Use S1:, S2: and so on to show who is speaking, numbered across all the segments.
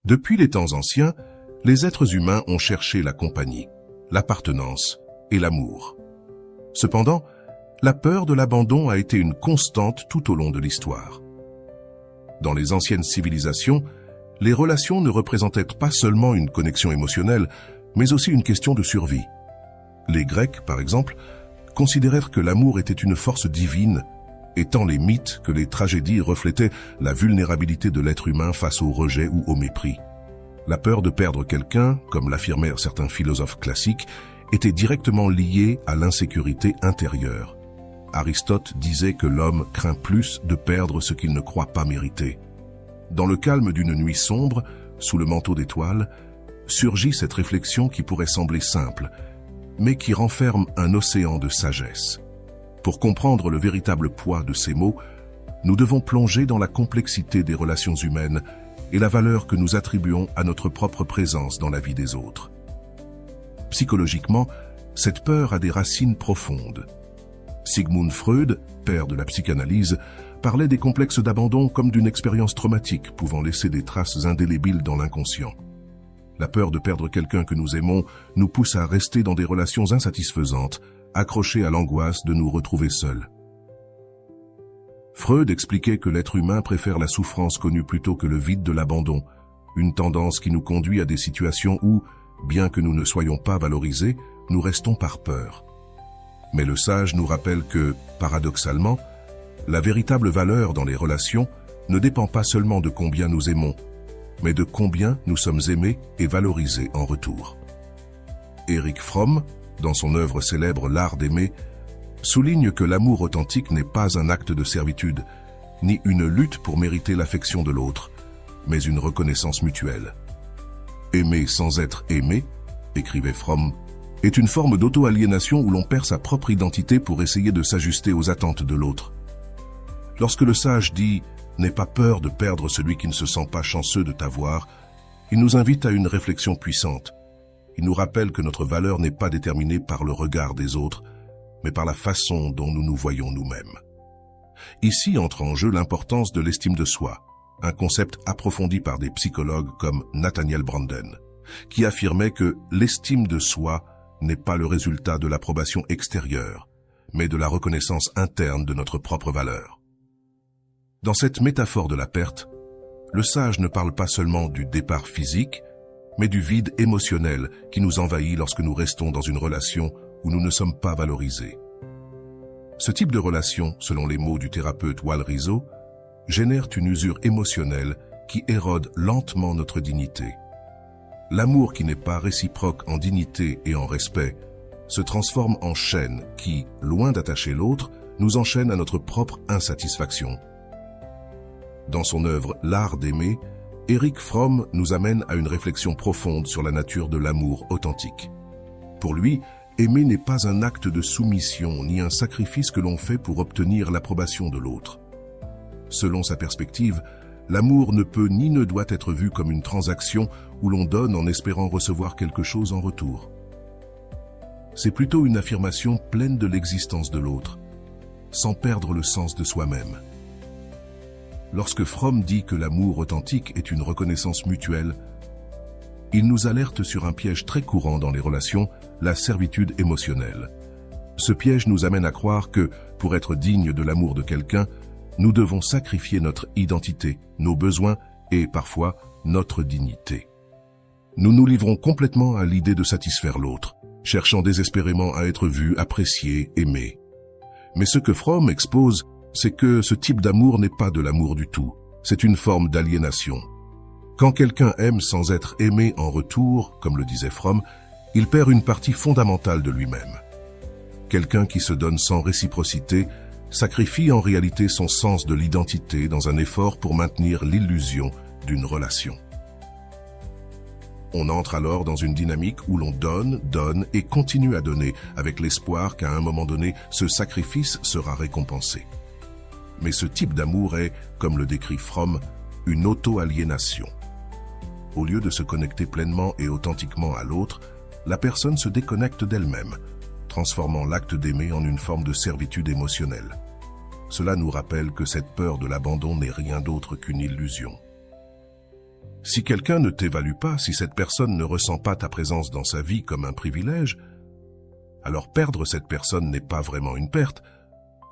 S1: Depuis les temps anciens, les êtres humains ont cherché la compagnie, l'appartenance et l'amour. Cependant, la peur de l'abandon a été une constante tout au long de l'histoire. Dans les anciennes civilisations, les relations ne représentaient pas seulement une connexion émotionnelle, mais aussi une question de survie. Les Grecs, par exemple, considérèrent que l'amour était une force divine, et tant les mythes que les tragédies reflétaient la vulnérabilité de l'être humain face au rejet ou au mépris. La peur de perdre quelqu'un, comme l'affirmèrent certains philosophes classiques, était directement liée à l'insécurité intérieure. Aristote disait que l'homme craint plus de perdre ce qu'il ne croit pas mériter. Dans le calme d'une nuit sombre, sous le manteau d'étoiles, surgit cette réflexion qui pourrait sembler simple, mais qui renferme un océan de sagesse. Pour comprendre le véritable poids de ces mots, nous devons plonger dans la complexité des relations humaines et la valeur que nous attribuons à notre propre présence dans la vie des autres. Psychologiquement, cette peur a des racines profondes. Sigmund Freud, père de la psychanalyse, parlait des complexes d'abandon comme d'une expérience traumatique pouvant laisser des traces indélébiles dans l'inconscient. La peur de perdre quelqu'un que nous aimons nous pousse à rester dans des relations insatisfaisantes, accrochés à l'angoisse de nous retrouver seuls. Freud expliquait que l'être humain préfère la souffrance connue plutôt que le vide de l'abandon, une tendance qui nous conduit à des situations où, bien que nous ne soyons pas valorisés, nous restons par peur. Mais le sage nous rappelle que, paradoxalement, la véritable valeur dans les relations ne dépend pas seulement de combien nous aimons, mais de combien nous sommes aimés et valorisés en retour. Erich Fromm, dans son œuvre célèbre L'Art d'aimer, souligne que l'amour authentique n'est pas un acte de servitude, ni une lutte pour mériter l'affection de l'autre, mais une reconnaissance mutuelle. Aimer sans être aimé, écrivait Fromm, est une forme d'auto-aliénation où l'on perd sa propre identité pour essayer de s'ajuster aux attentes de l'autre. Lorsque le sage dit « N'aie pas peur de perdre celui qui ne se sent pas chanceux de t'avoir », il nous invite à une réflexion puissante. Il nous rappelle que notre valeur n'est pas déterminée par le regard des autres, mais par la façon dont nous nous voyons nous-mêmes. Ici entre en jeu l'importance de l'estime de soi, un concept approfondi par des psychologues comme Nathaniel Branden, qui affirmait que l'estime de soi n'est pas le résultat de l'approbation extérieure, mais de la reconnaissance interne de notre propre valeur. Dans cette métaphore de la perte, le sage ne parle pas seulement du départ physique, mais du vide émotionnel qui nous envahit lorsque nous restons dans une relation où nous ne sommes pas valorisés. Ce type de relation, selon les mots du thérapeute Wal Rizzo, génère une usure émotionnelle qui érode lentement notre dignité. L'amour qui n'est pas réciproque en dignité et en respect se transforme en chaîne qui, loin d'attacher l'autre, nous enchaîne à notre propre insatisfaction. Dans son œuvre L'Art d'aimer, Erich Fromm nous amène à une réflexion profonde sur la nature de l'amour authentique. Pour lui, aimer n'est pas un acte de soumission ni un sacrifice que l'on fait pour obtenir l'approbation de l'autre. Selon sa perspective, l'amour ne peut ni ne doit être vu comme une transaction où l'on donne en espérant recevoir quelque chose en retour. C'est plutôt une affirmation pleine de l'existence de l'autre, sans perdre le sens de soi-même. Lorsque Fromm dit que l'amour authentique est une reconnaissance mutuelle, il nous alerte sur un piège très courant dans les relations, la servitude émotionnelle. Ce piège nous amène à croire que, pour être digne de l'amour de quelqu'un, nous devons sacrifier notre identité, nos besoins et, parfois, notre dignité. Nous nous livrons complètement à l'idée de satisfaire l'autre, cherchant désespérément à être vu, apprécié, aimé. Mais ce que Fromm expose, c'est que ce type d'amour n'est pas de l'amour du tout, c'est une forme d'aliénation. Quand quelqu'un aime sans être aimé en retour, comme le disait Fromm, il perd une partie fondamentale de lui-même. Quelqu'un qui se donne sans réciprocité sacrifie en réalité son sens de l'identité dans un effort pour maintenir l'illusion d'une relation. On entre alors dans une dynamique où l'on donne et continue à donner, avec l'espoir qu'à un moment donné, ce sacrifice sera récompensé. Mais ce type d'amour est, comme le décrit Fromm, une auto-aliénation. Au lieu de se connecter pleinement et authentiquement à l'autre, la personne se déconnecte d'elle-même, transformant l'acte d'aimer en une forme de servitude émotionnelle. Cela nous rappelle que cette peur de l'abandon n'est rien d'autre qu'une illusion. Si quelqu'un ne t'évalue pas, si cette personne ne ressent pas ta présence dans sa vie comme un privilège, alors perdre cette personne n'est pas vraiment une perte,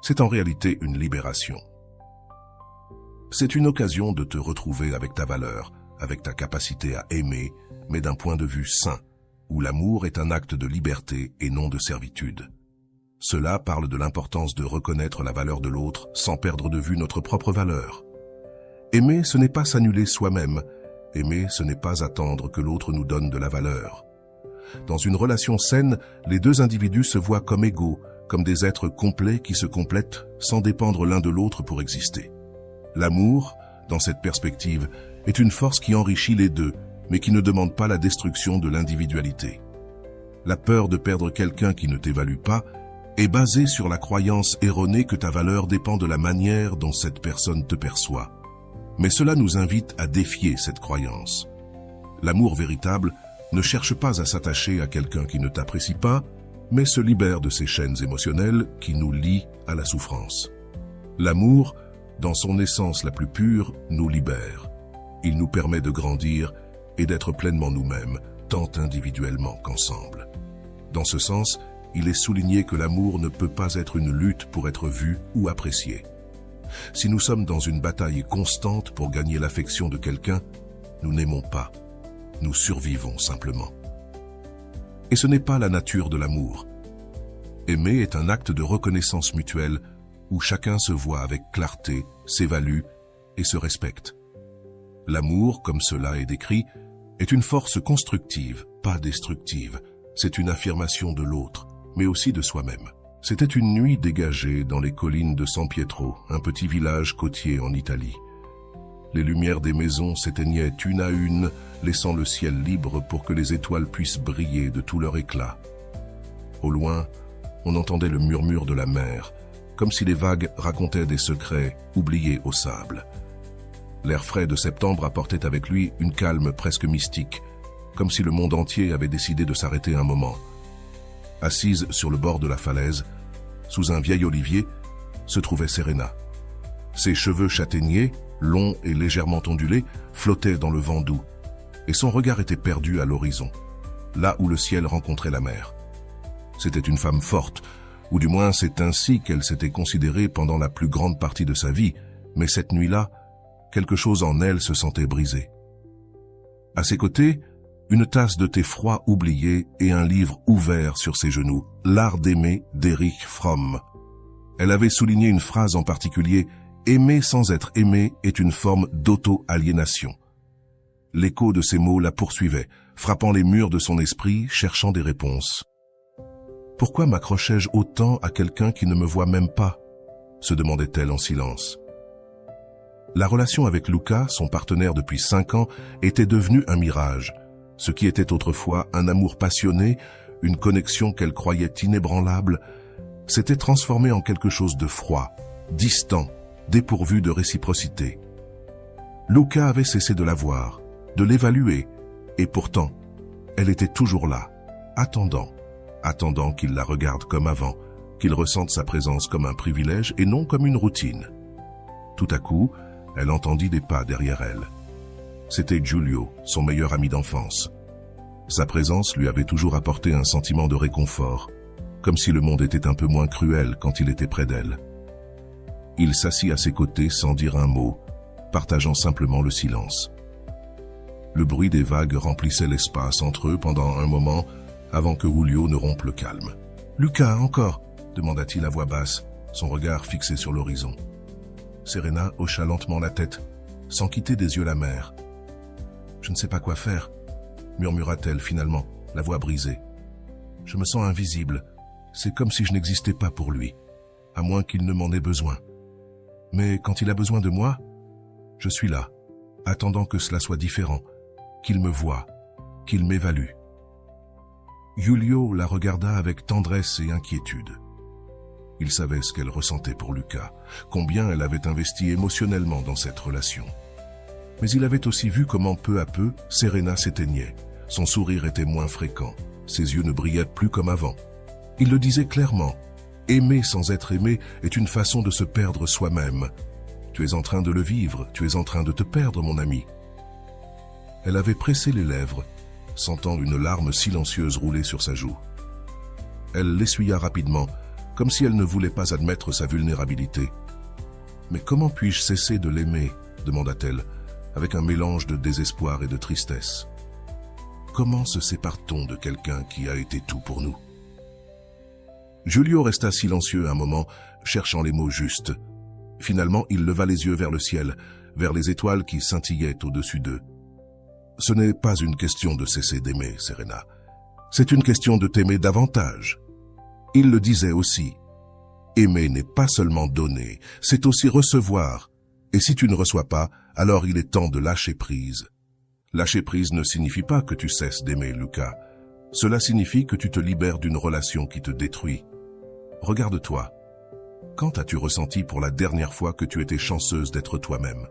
S1: c'est en réalité une libération. C'est une occasion de te retrouver avec ta valeur, avec ta capacité à aimer, mais d'un point de vue sain, où l'amour est un acte de liberté et non de servitude. Cela parle de l'importance de reconnaître la valeur de l'autre sans perdre de vue notre propre valeur. Aimer, ce n'est pas s'annuler soi-même. Aimer, ce n'est pas attendre que l'autre nous donne de la valeur. Dans une relation saine, les deux individus se voient comme égaux, comme des êtres complets qui se complètent sans dépendre l'un de l'autre pour exister. L'amour, dans cette perspective, est une force qui enrichit les deux, mais qui ne demande pas la destruction de l'individualité. La peur de perdre quelqu'un qui ne t'évalue pas est basée sur la croyance erronée que ta valeur dépend de la manière dont cette personne te perçoit. Mais cela nous invite à défier cette croyance. L'amour véritable ne cherche pas à s'attacher à quelqu'un qui ne t'apprécie pas, mais se libère de ces chaînes émotionnelles qui nous lient à la souffrance. L'amour, dans son essence la plus pure, nous libère. Il nous permet de grandir et d'être pleinement nous-mêmes, tant individuellement qu'ensemble. Dans ce sens, il est souligné que l'amour ne peut pas être une lutte pour être vu ou apprécié. Si nous sommes dans une bataille constante pour gagner l'affection de quelqu'un, nous n'aimons pas. Nous survivons simplement. Et ce n'est pas la nature de l'amour. Aimer est un acte de reconnaissance mutuelle où chacun se voit avec clarté, s'évalue et se respecte. L'amour, comme cela est décrit, est une force constructive, pas destructive. C'est une affirmation de l'autre, mais aussi de soi-même. C'était une nuit dégagée dans les collines de San Pietro, un petit village côtier en Italie. Les lumières des maisons s'éteignaient une à une, laissant le ciel libre pour que les étoiles puissent briller de tout leur éclat. Au loin, on entendait le murmure de la mer, comme si les vagues racontaient des secrets oubliés au sable. L'air frais de septembre apportait avec lui une calme presque mystique, comme si le monde entier avait décidé de s'arrêter un moment. Assise sur le bord de la falaise, sous un vieil olivier, se trouvait Serena. Ses cheveux châtaigniers, longs et légèrement ondulés, flottaient dans le vent doux, et son regard était perdu à l'horizon, là où le ciel rencontrait la mer. C'était une femme forte, ou du moins c'est ainsi qu'elle s'était considérée pendant la plus grande partie de sa vie, mais cette nuit-là, quelque chose en elle se sentait brisé. À ses côtés, une tasse de thé froid oublié et un livre ouvert sur ses genoux, L'art d'aimer d'Erich Fromm. Elle avait souligné une phrase en particulier, « Aimer sans être aimé est une forme d'auto-aliénation ». L'écho de ces mots la poursuivait, frappant les murs de son esprit, cherchant des réponses. « Pourquoi m'accrochais-je autant à quelqu'un qui ne me voit même pas ?» se demandait-elle en silence. La relation avec Luca, son partenaire depuis 5 ans, était devenue un mirage. Ce qui était autrefois un amour passionné, une connexion qu'elle croyait inébranlable, s'était transformé en quelque chose de froid, distant, dépourvu de réciprocité. Luca avait cessé de la voir, de l'évaluer, et pourtant, elle était toujours là, attendant qu'il la regarde comme avant, qu'il ressente sa présence comme un privilège et non comme une routine. Tout à coup, elle entendit des pas derrière elle. C'était Giulio, son meilleur ami d'enfance. Sa présence lui avait toujours apporté un sentiment de réconfort, comme si le monde était un peu moins cruel quand il était près d'elle. Il s'assit à ses côtés sans dire un mot, partageant simplement le silence. Le bruit des vagues remplissait l'espace entre eux pendant un moment, avant que Giulio ne rompe le calme. « Luca, encore ?» demanda-t-il à voix basse, son regard fixé sur l'horizon. Serena hocha lentement la tête, sans quitter des yeux la mer. « Je ne sais pas quoi faire, » murmura-t-elle finalement, la voix brisée. « Je me sens invisible. C'est comme si je n'existais pas pour lui, à moins qu'il ne m'en ait besoin. Mais quand il a besoin de moi, je suis là, attendant que cela soit différent, qu'il me voie, qu'il m'évalue. » Giulio la regarda avec tendresse et inquiétude. Il savait ce qu'elle ressentait pour Luca, combien elle avait investi émotionnellement dans cette relation. Mais il avait aussi vu comment peu à peu, Serena s'éteignait. Son sourire était moins fréquent, ses yeux ne brillaient plus comme avant. Il le disait clairement, aimer sans être aimé est une façon de se perdre soi-même. Tu es en train de le vivre, tu es en train de te perdre, mon ami. Elle avait pressé les lèvres, sentant une larme silencieuse rouler sur sa joue. Elle l'essuya rapidement, comme si elle ne voulait pas admettre sa vulnérabilité. « Mais comment puis-je cesser de l'aimer ?» demanda-t-elle, avec un mélange de désespoir et de tristesse. « Comment se sépare-t-on de quelqu'un qui a été tout pour nous ?» Julio resta silencieux un moment, cherchant les mots justes. Finalement, il leva les yeux vers le ciel, vers les étoiles qui scintillaient au-dessus d'eux. « Ce n'est pas une question de cesser d'aimer, Serena. C'est une question de t'aimer davantage. » Il le disait aussi. Aimer n'est pas seulement donner, c'est aussi recevoir. Et si tu ne reçois pas, alors il est temps de lâcher prise. Lâcher prise ne signifie pas que tu cesses d'aimer, Lucas. Cela signifie que tu te libères d'une relation qui te détruit. Regarde-toi. Quand as-tu ressenti pour la dernière fois que tu étais chanceuse d'être toi-même?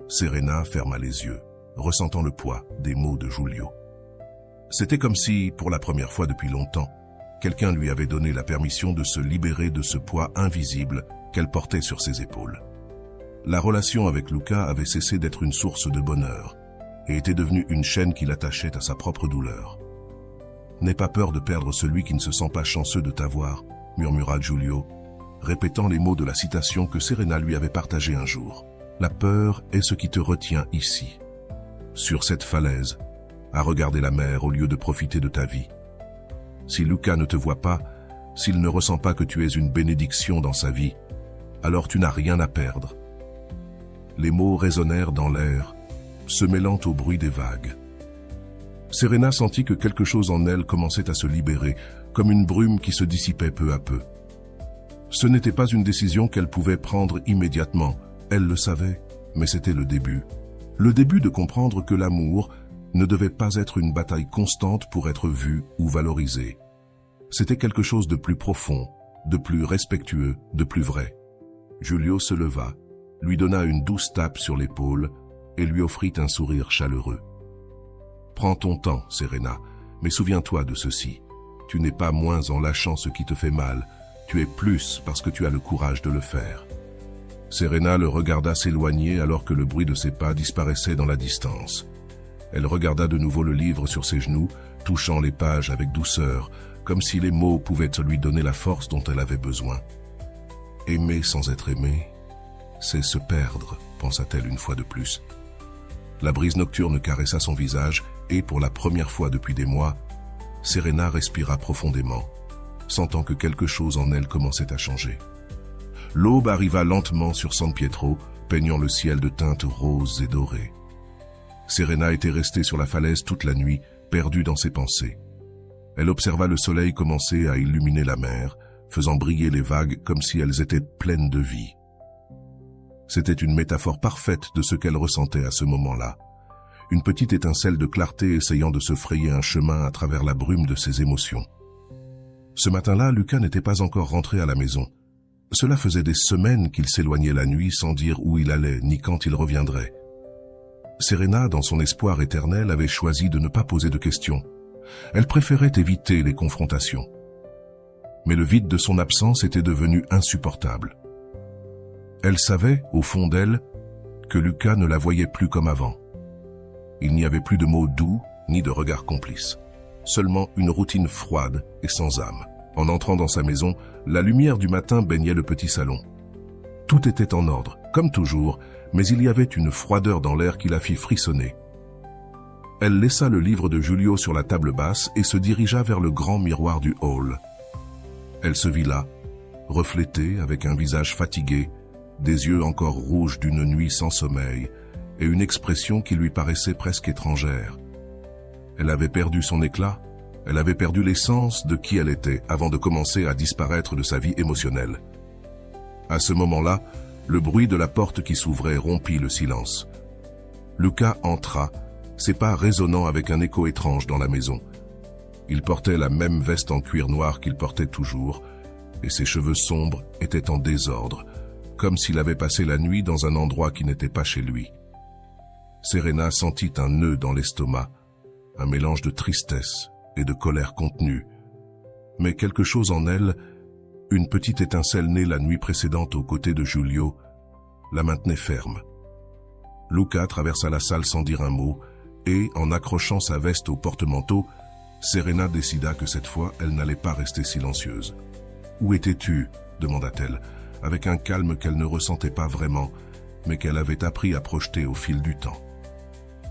S1: Serena ferma les yeux, ressentant le poids des mots de Julio. C'était comme si, pour la première fois depuis longtemps, quelqu'un lui avait donné la permission de se libérer de ce poids invisible qu'elle portait sur ses épaules. La relation avec Lucas avait cessé d'être une source de bonheur et était devenue une chaîne qui l'attachait à sa propre douleur. « N'aie pas peur de perdre celui qui ne se sent pas chanceux de t'avoir », murmura Julio, répétant les mots de la citation que Serena lui avait partagée un jour. « La peur est ce qui te retient ici, sur cette falaise, à regarder la mer au lieu de profiter de ta vie. Si Lucas ne te voit pas, s'il ne ressent pas que tu es une bénédiction dans sa vie, alors tu n'as rien à perdre. » Les mots résonnèrent dans l'air, se mêlant au bruit des vagues. Serena sentit que quelque chose en elle commençait à se libérer, comme une brume qui se dissipait peu à peu. Ce n'était pas une décision qu'elle pouvait prendre immédiatement, elle le savait, mais c'était le début. Le début de comprendre que l'amour ne devait pas être une bataille constante pour être vu ou valorisé. C'était quelque chose de plus profond, de plus respectueux, de plus vrai. Julio se leva, lui donna une douce tape sur l'épaule et lui offrit un sourire chaleureux. « Prends ton temps, Serena, mais souviens-toi de ceci. Tu n'es pas moins en lâchant ce qui te fait mal, tu es plus parce que tu as le courage de le faire. » Serena le regarda s'éloigner alors que le bruit de ses pas disparaissait dans la distance. Elle regarda de nouveau le livre sur ses genoux, touchant les pages avec douceur, comme si les mots pouvaient lui donner la force dont elle avait besoin. « Aimer sans être aimé, c'est se perdre », pensa-t-elle une fois de plus. La brise nocturne caressa son visage et, pour la première fois depuis des mois, Serena respira profondément, sentant que quelque chose en elle commençait à changer. L'aube arriva lentement sur San Pietro, peignant le ciel de teintes roses et dorées. Serena était restée sur la falaise toute la nuit, perdue dans ses pensées. Elle observa le soleil commencer à illuminer la mer, faisant briller les vagues comme si elles étaient pleines de vie. C'était une métaphore parfaite de ce qu'elle ressentait à ce moment-là. Une petite étincelle de clarté essayant de se frayer un chemin à travers la brume de ses émotions. Ce matin-là, Lucas n'était pas encore rentré à la maison. Cela faisait des semaines qu'il s'éloignait la nuit sans dire où il allait ni quand il reviendrait. Serena, dans son espoir éternel, avait choisi de ne pas poser de questions. Elle préférait éviter les confrontations. Mais le vide de son absence était devenu insupportable. Elle savait, au fond d'elle, que Lucas ne la voyait plus comme avant. Il n'y avait plus de mots doux, ni de regards complices. Seulement une routine froide et sans âme. En entrant dans sa maison, la lumière du matin baignait le petit salon. Tout était en ordre, comme toujours, mais il y avait une froideur dans l'air qui la fit frissonner. Elle laissa le livre de Julio sur la table basse et se dirigea vers le grand miroir du hall. Elle se vit là, reflétée avec un visage fatigué, des yeux encore rouges d'une nuit sans sommeil et une expression qui lui paraissait presque étrangère. Elle avait perdu son éclat, elle avait perdu l'essence de qui elle était avant de commencer à disparaître de sa vie émotionnelle. À ce moment-là, le bruit de la porte qui s'ouvrait rompit le silence. Lucas entra, ses pas résonnant avec un écho étrange dans la maison. Il portait la même veste en cuir noir qu'il portait toujours, et ses cheveux sombres étaient en désordre, comme s'il avait passé la nuit dans un endroit qui n'était pas chez lui. Serena sentit un nœud dans l'estomac, un mélange de tristesse et de colère contenue. Mais quelque chose en elle, une petite étincelle née la nuit précédente aux côtés de Julio, la maintenait ferme. Lucas traversa la salle sans dire un mot, et, en accrochant sa veste au porte-manteau, Serena décida que cette fois, elle n'allait pas rester silencieuse. « Où étais-tu » demanda-t-elle, avec un calme qu'elle ne ressentait pas vraiment, mais qu'elle avait appris à projeter au fil du temps.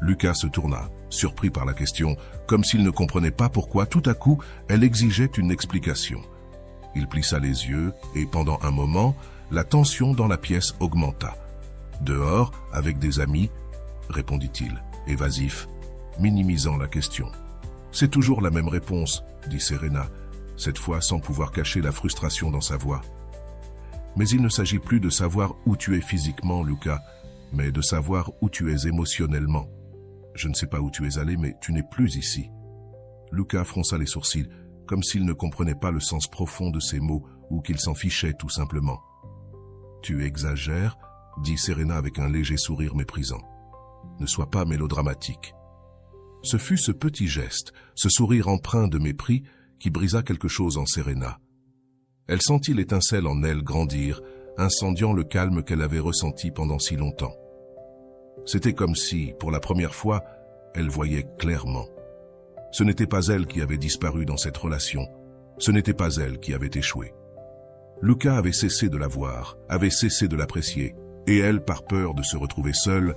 S1: Lucas se tourna, surpris par la question, comme s'il ne comprenait pas pourquoi, tout à coup, elle exigeait une explication. Il plissa les yeux et, pendant un moment, la tension dans la pièce augmenta. « Dehors, avec des amis ?» répondit-il, évasif, minimisant la question. « C'est toujours la même réponse, » dit Serena, cette fois sans pouvoir cacher la frustration dans sa voix. « Mais il ne s'agit plus de savoir où tu es physiquement, Lucas, mais de savoir où tu es émotionnellement. Je ne sais pas où tu es allé, mais tu n'es plus ici. » Lucas fronça les sourcils, comme s'il ne comprenait pas le sens profond de ces mots ou qu'il s'en fichait tout simplement. « Tu exagères ?» dit Serena avec un léger sourire méprisant. « Ne sois pas mélodramatique. » Ce fut ce petit geste, ce sourire empreint de mépris, qui brisa quelque chose en Serena. Elle sentit l'étincelle en elle grandir, incendiant le calme qu'elle avait ressenti pendant si longtemps. C'était comme si, pour la première fois, elle voyait clairement. Ce n'était pas elle qui avait disparu dans cette relation, ce n'était pas elle qui avait échoué. Lucas avait cessé de la voir, avait cessé de l'apprécier, et elle, par peur de se retrouver seule,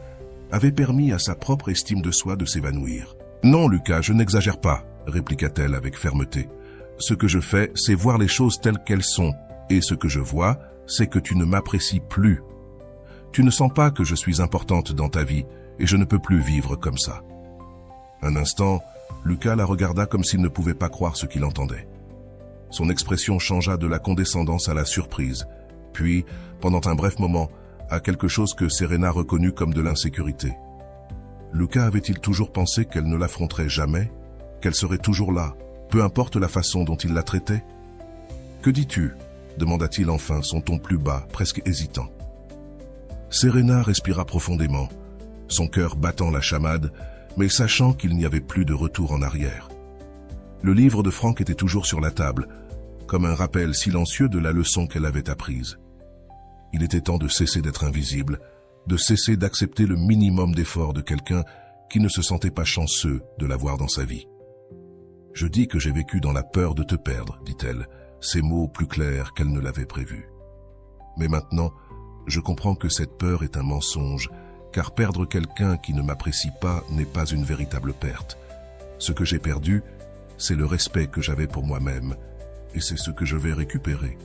S1: avait permis à sa propre estime de soi de s'évanouir. « Non, Lucas, je n'exagère pas, » répliqua-t-elle avec fermeté. « Ce que je fais, c'est voir les choses telles qu'elles sont, et ce que je vois, c'est que tu ne m'apprécies plus. Tu ne sens pas que je suis importante dans ta vie, et je ne peux plus vivre comme ça. » Un instant, Lucas la regarda comme s'il ne pouvait pas croire ce qu'il entendait. Son expression changea de la condescendance à la surprise, puis, pendant un bref moment, à quelque chose que Serena reconnut comme de l'insécurité. Lucas avait-il toujours pensé qu'elle ne l'affronterait jamais, qu'elle serait toujours là, peu importe la façon dont il la traitait? « Que dis-tu » demanda-t-il enfin, son ton plus bas, presque hésitant. Serena respira profondément, son cœur battant la chamade, mais sachant qu'il n'y avait plus de retour en arrière. Le livre de Franck était toujours sur la table, comme un rappel silencieux de la leçon qu'elle avait apprise. Il était temps de cesser d'être invisible, de cesser d'accepter le minimum d'effort de quelqu'un qui ne se sentait pas chanceux de l'avoir dans sa vie. « Je dis que j'ai vécu dans la peur de te perdre, » dit-elle, ces mots plus clairs qu'elle ne l'avait prévu. « Mais maintenant, je comprends que cette peur est un mensonge, car perdre quelqu'un qui ne m'apprécie pas n'est pas une véritable perte. Ce que j'ai perdu, c'est le respect que j'avais pour moi-même, et c'est ce que je vais récupérer. »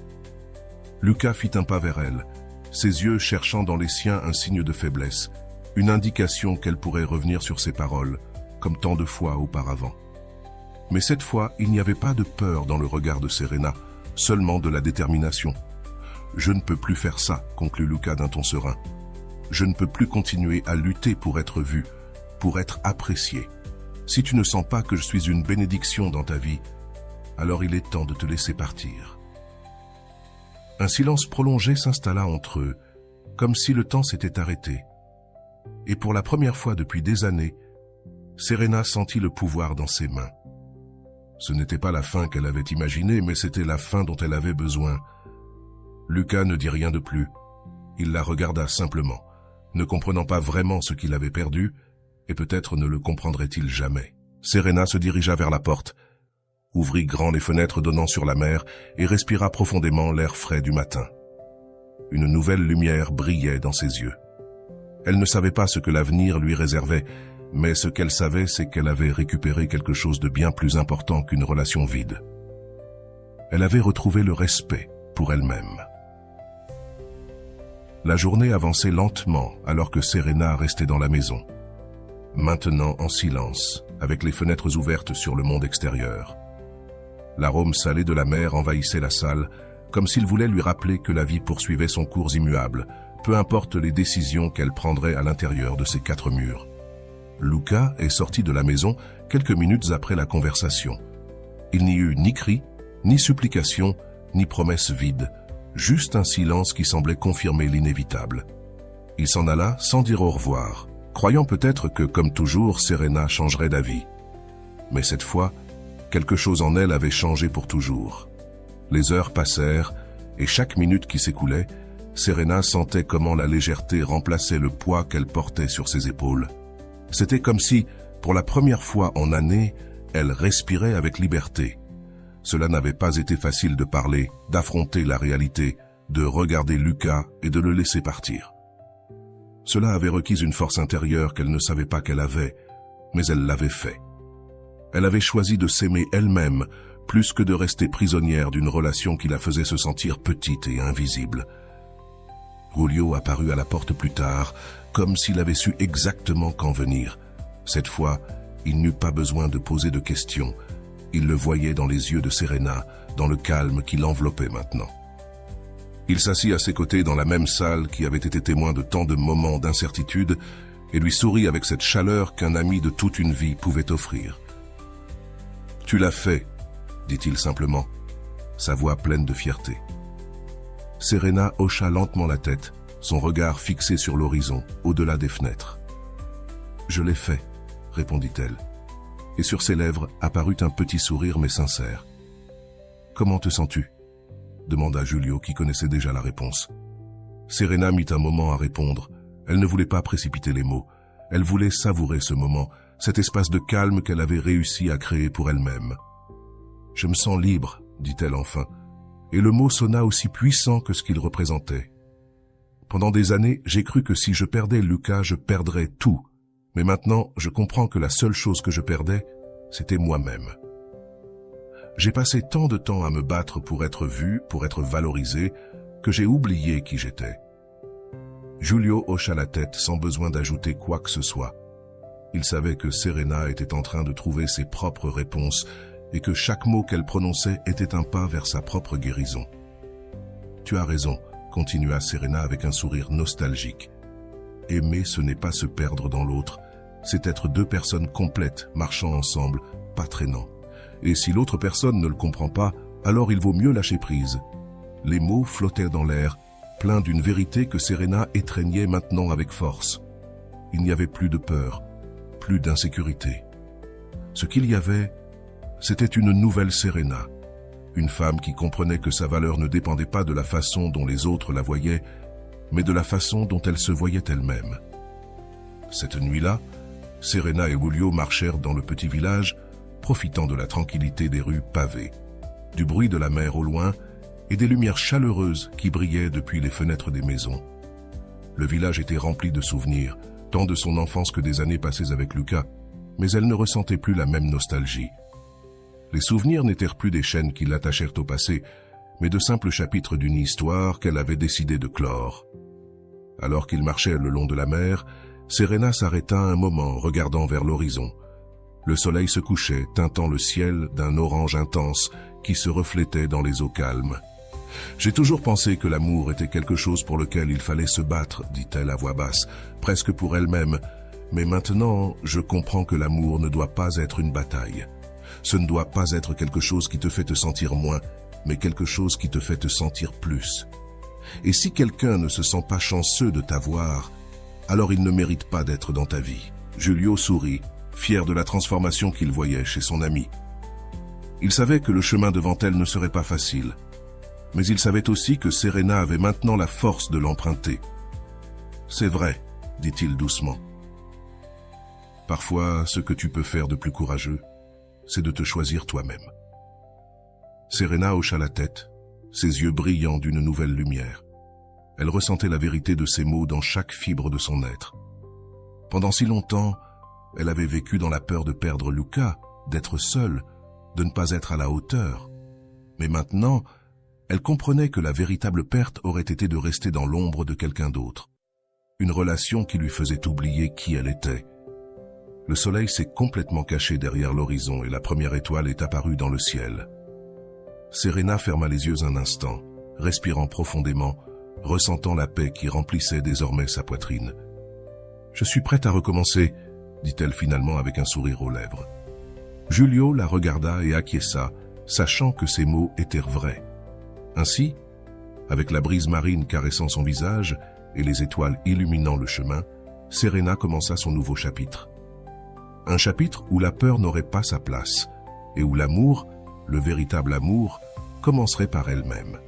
S1: Lucas fit un pas vers elle, ses yeux cherchant dans les siens un signe de faiblesse, une indication qu'elle pourrait revenir sur ses paroles, comme tant de fois auparavant. Mais cette fois, il n'y avait pas de peur dans le regard de Serena, seulement de la détermination. « Je ne peux plus faire ça », conclut Lucas d'un ton serein. « Je ne peux plus continuer à lutter pour être vu, pour être apprécié. Si tu ne sens pas que je suis une bénédiction dans ta vie, alors il est temps de te laisser partir. » Un silence prolongé s'installa entre eux, comme si le temps s'était arrêté. Et pour la première fois depuis des années, Serena sentit le pouvoir dans ses mains. Ce n'était pas la fin qu'elle avait imaginée, mais c'était la fin dont elle avait besoin. Lucas ne dit rien de plus. Il la regarda simplement, ne comprenant pas vraiment ce qu'il avait perdu, et peut-être ne le comprendrait-il jamais. Serena se dirigea vers la porte, ouvrit grand les fenêtres donnant sur la mer et respira profondément l'air frais du matin. Une nouvelle lumière brillait dans ses yeux. Elle ne savait pas ce que l'avenir lui réservait, mais ce qu'elle savait, c'est qu'elle avait récupéré quelque chose de bien plus important qu'une relation vide. Elle avait retrouvé le respect pour elle-même. La journée avançait lentement alors que Serena restait dans la maison, maintenant en silence, avec les fenêtres ouvertes sur le monde extérieur. L'arôme salé de la mer envahissait la salle, comme s'il voulait lui rappeler que la vie poursuivait son cours immuable, peu importe les décisions qu'elle prendrait à l'intérieur de ces quatre murs. Lucas est sorti de la maison quelques minutes après la conversation. Il n'y eut ni cri, ni supplication, ni promesse vide, juste un silence qui semblait confirmer l'inévitable. Il s'en alla sans dire au revoir, croyant peut-être que, comme toujours, Serena changerait d'avis. Mais cette fois, quelque chose en elle avait changé pour toujours. Les heures passèrent, et chaque minute qui s'écoulait, Serena sentait comment la légèreté remplaçait le poids qu'elle portait sur ses épaules. C'était comme si, Pour la première fois en années, elle respirait avec liberté. Cela n'avait pas été facile de parler, d'affronter la réalité, de regarder Lucas et de le laisser partir. Cela avait requis une force intérieure qu'elle ne savait pas qu'elle avait, mais elle l'avait fait. Elle avait choisi de s'aimer elle-même, plus que de rester prisonnière d'une relation qui la faisait se sentir petite et invisible. Julio apparut à la porte plus tard, comme s'il avait su exactement quand venir. Cette fois, il n'eut pas besoin de poser de questions. Il le voyait dans les yeux de Serena, dans le calme qui l'enveloppait maintenant. Il s'assit à ses côtés dans la même salle qui avait été témoin de tant de moments d'incertitude et lui sourit avec cette chaleur qu'un ami de toute une vie pouvait offrir. « Tu l'as fait », dit-il simplement, sa voix pleine de fierté. Serena hocha lentement la tête, son regard fixé sur l'horizon, au-delà des fenêtres. « Je l'ai fait », répondit-elle, et sur ses lèvres apparut un petit sourire mais sincère. « Comment te sens-tu » demanda Julio qui connaissait déjà la réponse. Serena mit un moment à répondre. Elle ne voulait pas précipiter les mots. Elle voulait savourer ce moment, cet espace de calme qu'elle avait réussi à créer pour elle-même. « Je me sens libre », dit-elle enfin, et le mot sonna aussi puissant que ce qu'il représentait. Pendant des années, j'ai cru que si je perdais Lucas, je perdrais tout. Mais maintenant, je comprends que la seule chose que je perdais, c'était moi-même. J'ai passé tant de temps à me battre pour être vu, pour être valorisé, que j'ai oublié qui j'étais. Julio hocha la tête sans besoin d'ajouter quoi que ce soit. Il savait que Serena était en train de trouver ses propres réponses et que chaque mot qu'elle prononçait était un pas vers sa propre guérison. « Tu as raison », continua Serena avec un sourire nostalgique. « Aimer, ce n'est pas se perdre dans l'autre, c'est être deux personnes complètes, marchant ensemble, pas traînant. Et si l'autre personne ne le comprend pas, alors il vaut mieux lâcher prise. » Les mots flottaient dans l'air, pleins d'une vérité que Serena étreignait maintenant avec force. Il n'y avait plus de peur, plus d'insécurité. Ce qu'il y avait, c'était une nouvelle Serena, une femme qui comprenait que sa valeur ne dépendait pas de la façon dont les autres la voyaient, mais de la façon dont elle se voyait elle-même. Cette nuit-là, Serena et Julio marchèrent dans le petit village, profitant de la tranquillité des rues pavées, du bruit de la mer au loin et des lumières chaleureuses qui brillaient depuis les fenêtres des maisons. Le village était rempli de souvenirs, tant de son enfance que des années passées avec Lucas, mais elle ne ressentait plus la même nostalgie. Les souvenirs n'étaient plus des chaînes qui l'attachèrent au passé, mais de simples chapitres d'une histoire qu'elle avait décidé de clore. Alors qu'ils marchaient le long de la mer, Serena s'arrêta un moment, regardant vers l'horizon. Le soleil se couchait, teintant le ciel d'un orange intense qui se reflétait dans les eaux calmes. « J'ai toujours pensé que l'amour était quelque chose pour lequel il fallait se battre, dit-elle à voix basse, presque pour elle-même. Mais maintenant, je comprends que l'amour ne doit pas être une bataille. Ce ne doit pas être quelque chose qui te fait te sentir moins, mais quelque chose qui te fait te sentir plus. Et si quelqu'un ne se sent pas chanceux de t'avoir, alors il ne mérite pas d'être dans ta vie. » Julio sourit, fier de la transformation qu'il voyait chez son ami. Il savait que le chemin devant elle ne serait pas facile, mais il savait aussi que Serena avait maintenant la force de l'emprunter. « C'est vrai, » dit-il doucement. « Parfois, ce que tu peux faire de plus courageux, c'est de te choisir toi-même. » Serena hocha la tête, ses yeux brillants d'une nouvelle lumière. Elle ressentait la vérité de ces mots dans chaque fibre de son être. Pendant si longtemps, elle avait vécu dans la peur de perdre Lucas, d'être seule, de ne pas être à la hauteur. Mais maintenant, elle comprenait que la véritable perte aurait été de rester dans l'ombre de quelqu'un d'autre. Une relation qui lui faisait oublier qui elle était. Le soleil s'est complètement caché derrière l'horizon et la première étoile est apparue dans le ciel. Serena ferma les yeux un instant, respirant profondément, ressentant la paix qui remplissait désormais sa poitrine. « Je suis prête à recommencer », dit-elle finalement avec un sourire aux lèvres. Julio la regarda et acquiesça, sachant que ces mots étaient vrais. Ainsi, avec la brise marine caressant son visage et les étoiles illuminant le chemin, Serena commença son nouveau chapitre. Un chapitre où la peur n'aurait pas sa place et où l'amour, le véritable amour, commencerait par elle-même.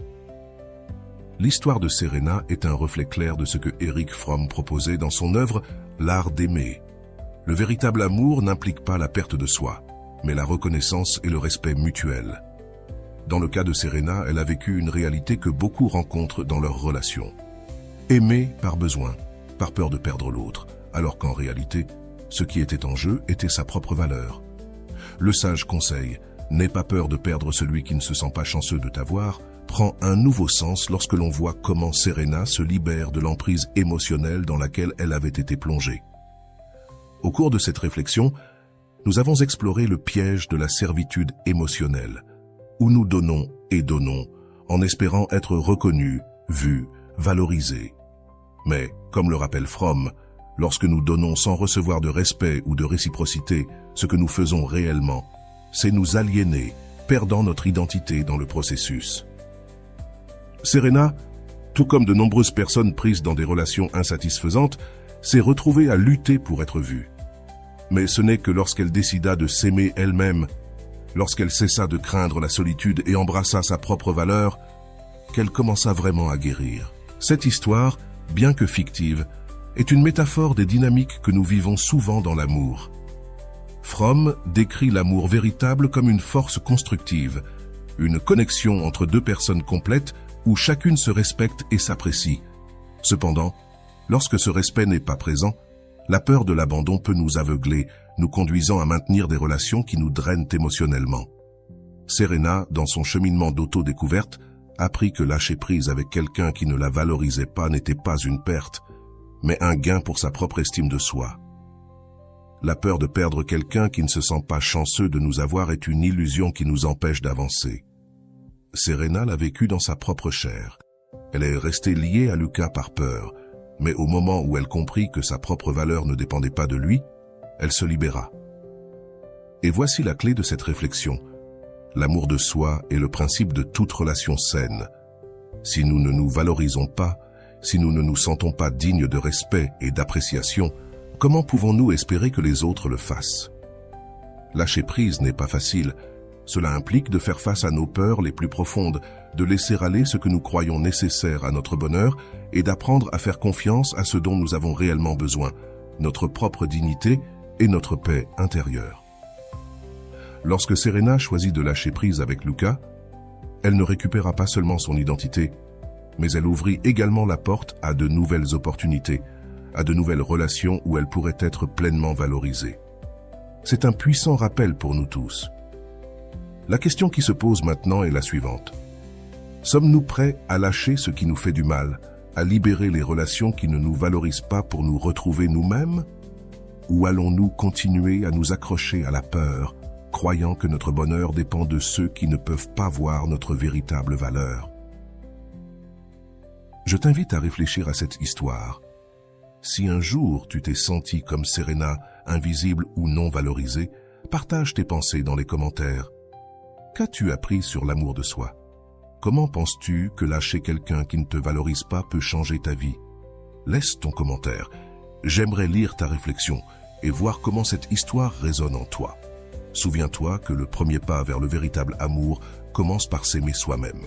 S1: L'histoire de Serena est un reflet clair de ce que Erich Fromm proposait dans son œuvre « L'art d'aimer ». Le véritable amour n'implique pas la perte de soi, mais la reconnaissance et le respect mutuel. Dans le cas de Serena, elle a vécu une réalité que beaucoup rencontrent dans leurs relations. Aimer par besoin, par peur de perdre l'autre, alors qu'en réalité, ce qui était en jeu était sa propre valeur. Le sage conseil « N'aie pas peur de perdre celui qui ne se sent pas chanceux de t'avoir » prend un nouveau sens lorsque l'on voit comment Serena se libère de l'emprise émotionnelle dans laquelle elle avait été plongée. Au cours de cette réflexion, nous avons exploré le piège de la servitude émotionnelle, où nous donnons et donnons, en espérant être reconnus, vus, valorisés. Mais, comme le rappelle Fromm, lorsque nous donnons sans recevoir de respect ou de réciprocité, ce que nous faisons réellement, c'est nous aliéner, perdant notre identité dans le processus. Serena, tout comme de nombreuses personnes prises dans des relations insatisfaisantes, s'est retrouvée à lutter pour être vue. Mais ce n'est que lorsqu'elle décida de s'aimer elle-même, lorsqu'elle cessa de craindre la solitude et embrassa sa propre valeur, qu'elle commença vraiment à guérir. Cette histoire, bien que fictive, est une métaphore des dynamiques que nous vivons souvent dans l'amour. Fromm décrit l'amour véritable comme une force constructive, une connexion entre deux personnes complètes où chacune se respecte et s'apprécie. Cependant, lorsque ce respect n'est pas présent, la peur de l'abandon peut nous aveugler, nous conduisant à maintenir des relations qui nous drainent émotionnellement. Serena, dans son cheminement d'auto-découverte, apprit que lâcher prise avec quelqu'un qui ne la valorisait pas n'était pas une perte, mais un gain pour sa propre estime de soi. La peur de perdre quelqu'un qui ne se sent pas chanceux de nous avoir est une illusion qui nous empêche d'avancer. Serena l'a vécu dans sa propre chair. Elle est restée liée à Luca par peur, mais au moment où elle comprit que sa propre valeur ne dépendait pas de lui, elle se libéra. Et voici la clé de cette réflexion. L'amour de soi est le principe de toute relation saine. Si nous ne nous valorisons pas, si nous ne nous sentons pas dignes de respect et d'appréciation, comment pouvons-nous espérer que les autres le fassent? Lâcher prise n'est pas facile. Cela implique de faire face à nos peurs les plus profondes, de laisser aller ce que nous croyons nécessaire à notre bonheur et d'apprendre à faire confiance à ce dont nous avons réellement besoin, notre propre dignité et notre paix intérieure. Lorsque Serena choisit de lâcher prise avec Luca, elle ne récupéra pas seulement son identité, mais elle ouvrit également la porte à de nouvelles opportunités, à de nouvelles relations où elle pourrait être pleinement valorisée. C'est un puissant rappel pour nous tous. La question qui se pose maintenant est la suivante. Sommes-nous prêts à lâcher ce qui nous fait du mal, à libérer les relations qui ne nous valorisent pas pour nous retrouver nous-mêmes? Ou allons-nous continuer à nous accrocher à la peur, croyant que notre bonheur dépend de ceux qui ne peuvent pas voir notre véritable valeur? Je t'invite à réfléchir à cette histoire. Si un jour tu t'es senti comme Serena, invisible ou non valorisée, partage tes pensées dans les commentaires. Qu'as-tu appris sur l'amour de soi? Comment penses-tu que lâcher quelqu'un qui ne te valorise pas peut changer ta vie? Laisse ton commentaire. J'aimerais lire ta réflexion et voir comment cette histoire résonne en toi. Souviens-toi que le premier pas vers le véritable amour commence par s'aimer soi-même.